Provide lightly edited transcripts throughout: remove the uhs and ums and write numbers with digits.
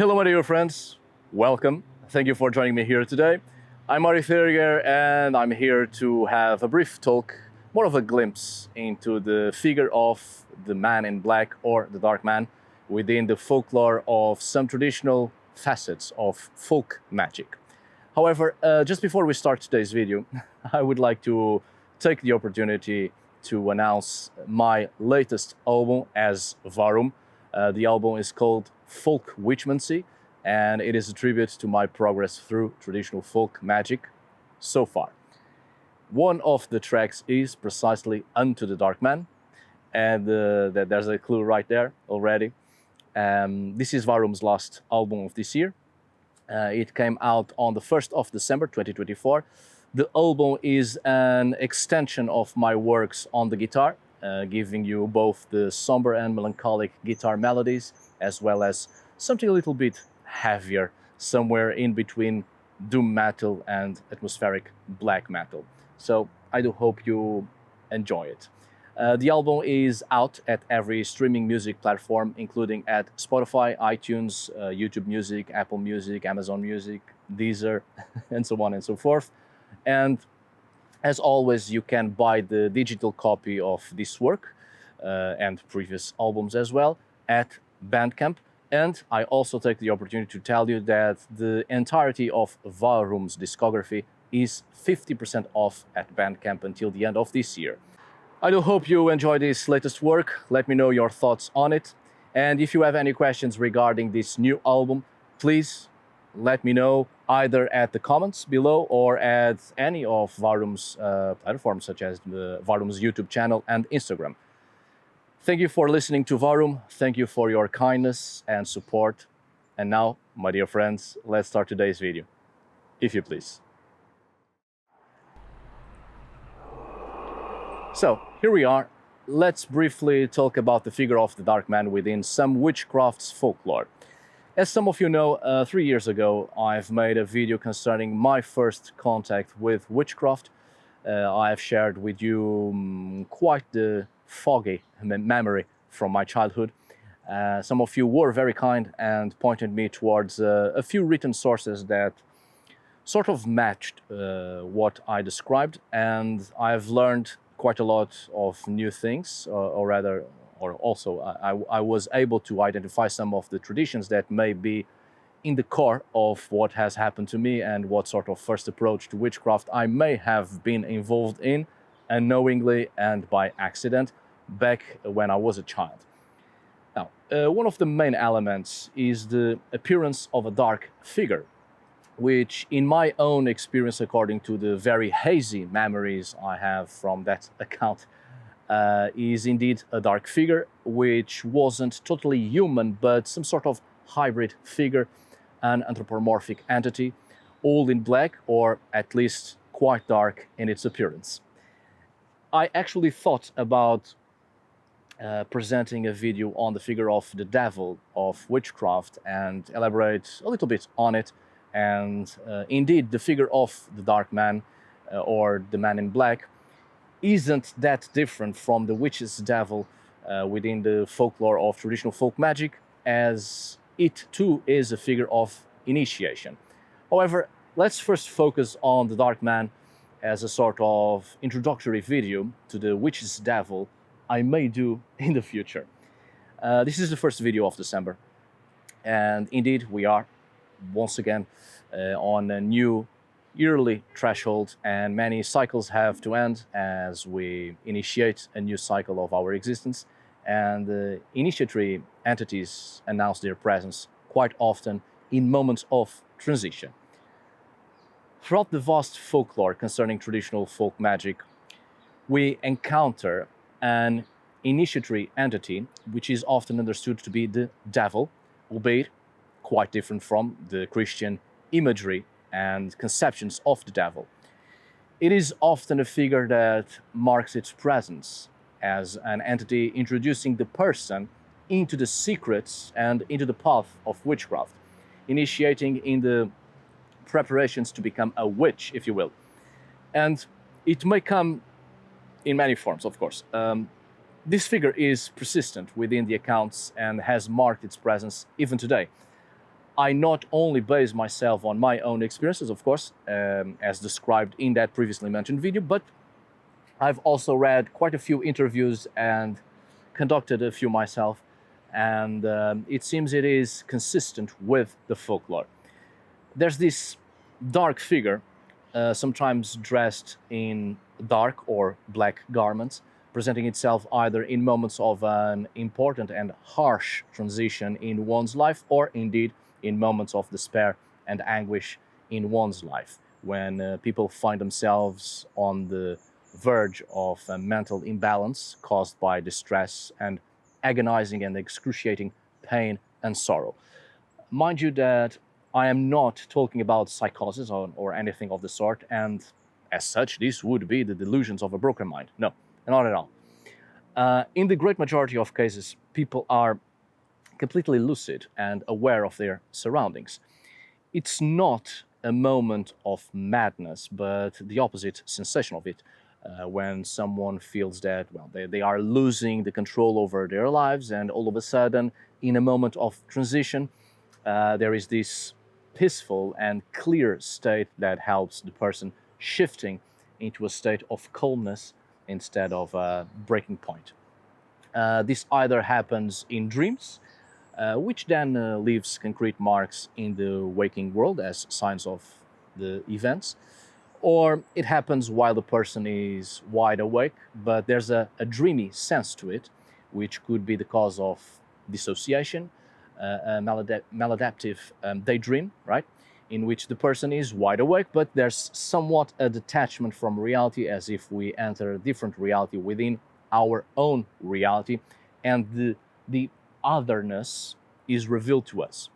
Hello, my dear friends. Welcome. Thank you for joining me here today. I'm Mari Theriger, and I'm here to have a brief talk, more of a glimpse into the figure of the man in black or the dark man within the folklore of some traditional facets of folk magic. However, just before we start today's video, I would like to take the opportunity to announce my latest album as Varum. The album is called Folk Witchmancy, and it is a tribute to my progress through traditional folk magic so far. One of the tracks is precisely Unto the Dark Man, and there's a clue right there already. This is Varum's last album of this year. It came out on the 1st of December 2024. The album is an extension of my works on the guitar, giving you both the somber and melancholic guitar melodies, as well as something a little bit heavier, somewhere in between doom metal and atmospheric black metal. So I do hope you enjoy it. The album is out at every streaming music platform, including at Spotify, iTunes, YouTube Music, Apple Music, Amazon Music, Deezer, and so on and so forth. And as always, you can buy the digital copy of this work and previous albums as well at Bandcamp. And I also take the opportunity to tell you that the entirety of Varum's discography is 50% off at Bandcamp until the end of this year. I do hope you enjoy this latest work. Let me know your thoughts on it. And if you have any questions regarding this new album, please let me know either at the comments below or at any of Varum's platforms, such as Varum's YouTube channel and Instagram. Thank you for listening to Varum. Thank you for your kindness and support. And now, my dear friends, let's start today's video, if you please. So, here we are. Let's briefly talk about the figure of the Dark Man within some Witchcraft's folklore. As some of you know, 3 years ago, I've made a video concerning my first contact with Witchcraft. I've shared with you quite the foggy memory from my childhood. Some of you were very kind and pointed me towards a few written sources that sort of matched what I described, and I've learned quite a lot of new things, I was able to identify some of the traditions that may be in the core of what has happened to me and what sort of first approach to witchcraft I may have been involved in, unknowingly and by accident, back when I was a child. Now, one of the main elements is the appearance of a dark figure, which in my own experience, according to the very hazy memories I have from that account, is indeed a dark figure, which wasn't totally human, but some sort of hybrid figure, an anthropomorphic entity, all in black, or at least quite dark in its appearance. I actually thought about presenting a video on the figure of the devil of witchcraft and elaborate a little bit on it. And indeed, the figure of the dark man or the man in black isn't that different from the witch's devil within the folklore of traditional folk magic, as it too is a figure of initiation. However, let's first focus on the dark man as a sort of introductory video to the witch's devil I may do in the future. This is the first video of December, and indeed we are once again on a new yearly threshold, and many cycles have to end as we initiate a new cycle of our existence, and the initiatory entities announce their presence quite often in moments of transition. Throughout the vast folklore concerning traditional folk magic, we encounter an initiatory entity which is often understood to be the devil, albeit quite different from the Christian imagery and conceptions of the devil. It is often a figure that marks its presence as an entity introducing the person into the secrets and into the path of witchcraft, initiating in the preparations to become a witch, if you will. And it may come in many forms, of course. This figure is persistent within the accounts and has marked its presence even today. I not only base myself on my own experiences, of course, as described in that previously mentioned video, but I've also read quite a few interviews and conducted a few myself, and it seems it is consistent with the folklore. There's this dark figure, sometimes dressed in dark or black garments, presenting itself either in moments of an important and harsh transition in one's life, or indeed in moments of despair and anguish in one's life, when people find themselves on the verge of a mental imbalance caused by distress and agonizing and excruciating pain and sorrow. Mind you that I am not talking about psychosis or anything of the sort, and as such, this would be the delusions of a broken mind. No, not at all. In the great majority of cases, people are completely lucid and aware of their surroundings. It's not a moment of madness, but the opposite sensation of it, when someone feels that, well, they are losing the control over their lives, and all of a sudden, in a moment of transition, there is this peaceful and clear state that helps the person shifting into a state of calmness instead of a breaking point. This either happens in dreams, which then leaves concrete marks in the waking world as signs of the events, or it happens while the person is wide awake, but there's a dreamy sense to it, which could be the cause of dissociation, a maladaptive daydream, right? In which the person is wide awake, but there's somewhat a detachment from reality, as if we enter a different reality within our own reality, and the otherness is revealed to us.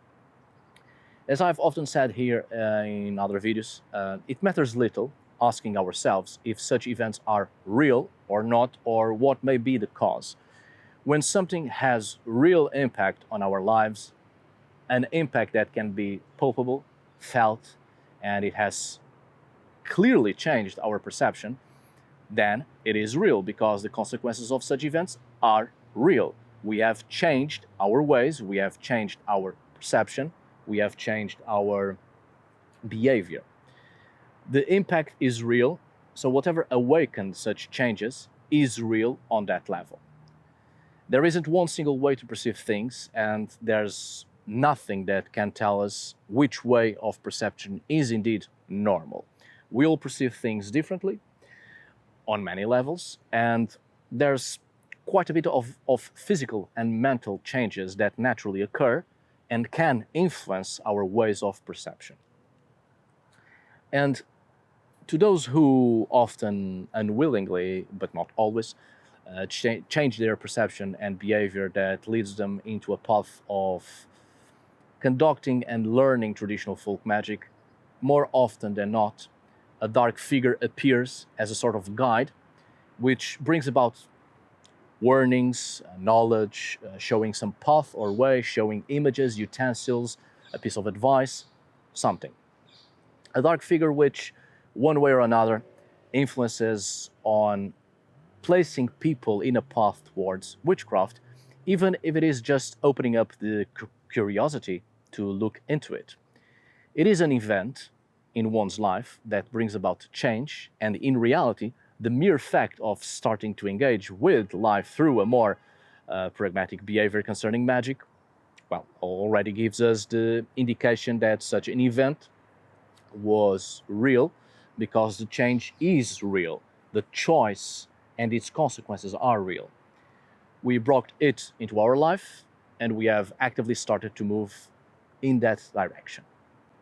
As I've often said here in other videos, it matters little asking ourselves if such events are real or not, or what may be the cause. When something has real impact on our lives, an impact that can be palpable, felt, and it has clearly changed our perception, then it is real, because the consequences of such events are real. We have changed our ways, we have changed our perception, we have changed our behavior. The impact is real, so whatever awakened such changes is real on that level. There isn't one single way to perceive things, and there's nothing that can tell us which way of perception is indeed normal. We all perceive things differently on many levels, and there's quite a bit of physical and mental changes that naturally occur and can influence our ways of perception. And to those who often unwillingly, but not always, change their perception and behavior that leads them into a path of conducting and learning traditional folk magic, more often than not, a dark figure appears as a sort of guide, which brings about warnings, knowledge, showing some path or way, showing images, utensils, a piece of advice, something. A dark figure which, one way or another, influences on placing people in a path towards witchcraft, even if it is just opening up the curiosity to look into it. It is an event in one's life that brings about change, and in reality, the mere fact of starting to engage with life through a more pragmatic behavior concerning magic, well, already gives us the indication that such an event was real, because the change is real. The choice and its consequences are real. We brought it into our life, and we have actively started to move in that direction.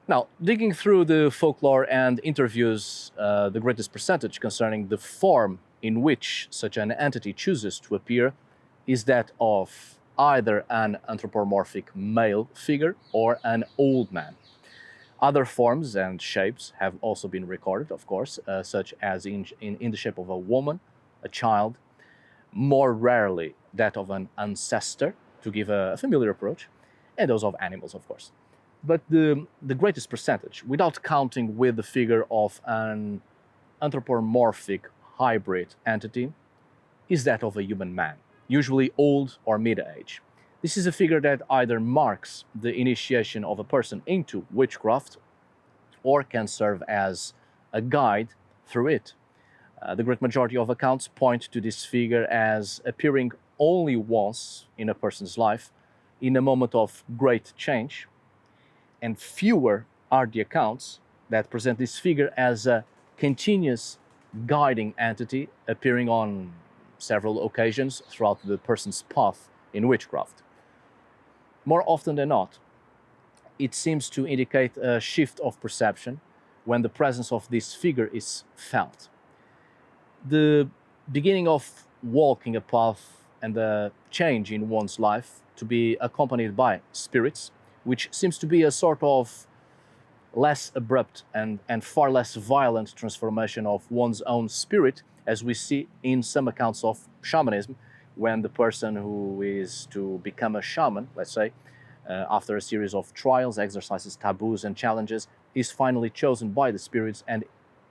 Now, digging through the folklore and interviews, the greatest percentage concerning the form in which such an entity chooses to appear is that of either an anthropomorphic male figure or an old man. Other forms and shapes have also been recorded, of course, such as in the shape of a woman, a child, more rarely that of an ancestor, to give a familiar approach, and those of animals, of course. But the greatest percentage, without counting with the figure of an anthropomorphic hybrid entity, is that of a human man, usually old or mid-age. This is a figure that either marks the initiation of a person into witchcraft or can serve as a guide through it. The great majority of accounts point to this figure as appearing only once in a person's life, in a moment of great change, and fewer are the accounts that present this figure as a continuous guiding entity appearing on several occasions throughout the person's path in witchcraft. More often than not, it seems to indicate a shift of perception when the presence of this figure is felt. The beginning of walking a path and a change in one's life to be accompanied by spirits, which seems to be a sort of less abrupt and far less violent transformation of one's own spirit, as we see in some accounts of shamanism, when the person who is to become a shaman, let's say, after a series of trials, exercises, taboos, and challenges, is finally chosen by the spirits and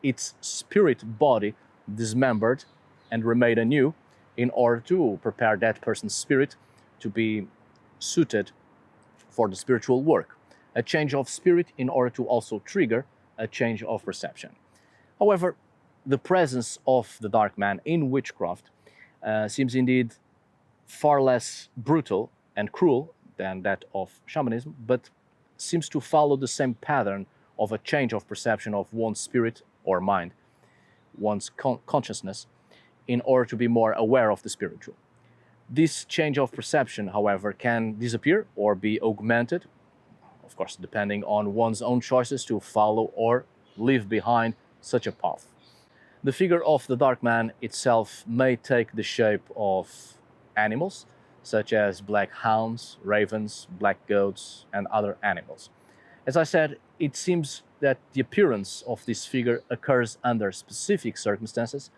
its spirit body dismembered and remade anew in order to prepare that person's spirit to be suited for the spiritual work. A change of spirit in order to also trigger a change of perception. However, the presence of the dark man in witchcraft seems indeed far less brutal and cruel than that of shamanism, but seems to follow the same pattern of a change of perception of one's spirit or mind, one's consciousness, in order to be more aware of the spiritual. This change of perception, however, can disappear or be augmented, of course, depending on one's own choices to follow or leave behind such a path. The figure of the dark man itself may take the shape of animals, such as black hounds, ravens, black goats, and other animals. As I said, it seems that the appearance of this figure occurs under specific circumstances.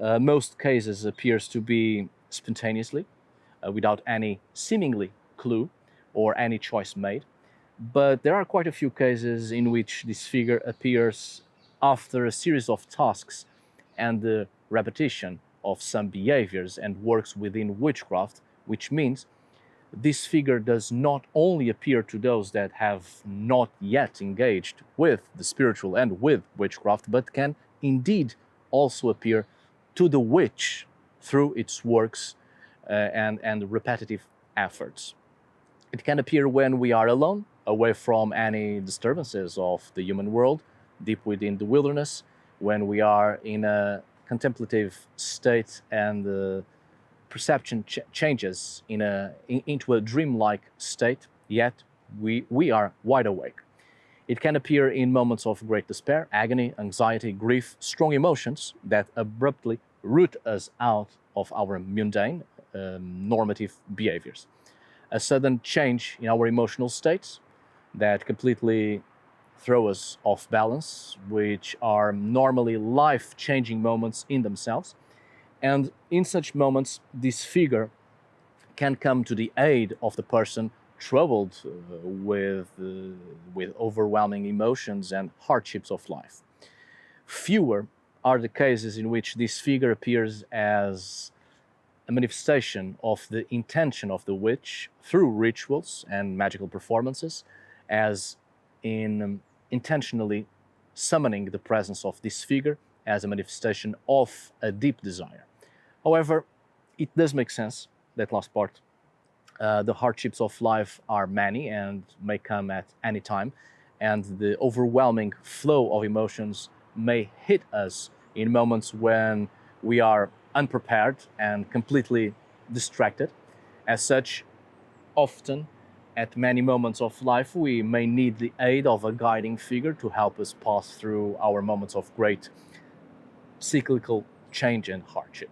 Most cases appears to be spontaneously, without any seemingly clue or any choice made. But there are quite a few cases in which this figure appears after a series of tasks and the repetition of some behaviors and works within witchcraft, which means this figure does not only appear to those that have not yet engaged with the spiritual and with witchcraft, but can indeed also appear to the witch through its works and repetitive efforts. It can appear when we are alone, away from any disturbances of the human world, deep within the wilderness, when we are in a contemplative state and perception changes into a dreamlike state, yet we are wide awake. It can appear in moments of great despair, agony, anxiety, grief, strong emotions that abruptly root us out of our mundane, normative behaviors. A sudden change in our emotional states that completely throw us off balance, which are normally life-changing moments in themselves. And in such moments, this figure can come to the aid of the person troubled with overwhelming emotions and hardships of life. Fewer are the cases in which this figure appears as a manifestation of the intention of the witch through rituals and magical performances, as in intentionally summoning the presence of this figure as a manifestation of a deep desire. However, it does make sense, that last part. The hardships of life are many and may come at any time, and the overwhelming flow of emotions may hit us in moments when we are unprepared and completely distracted. As such, often at many moments of life, we may need the aid of a guiding figure to help us pass through our moments of great cyclical change and hardship.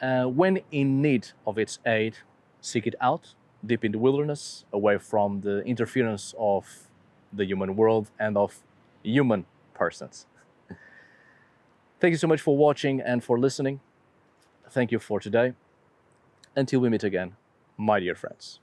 When in need of its aid, seek it out, deep in the wilderness, away from the interference of the human world and of human persons. Thank you so much for watching and for listening. Thank you for today. Until we meet again, my dear friends.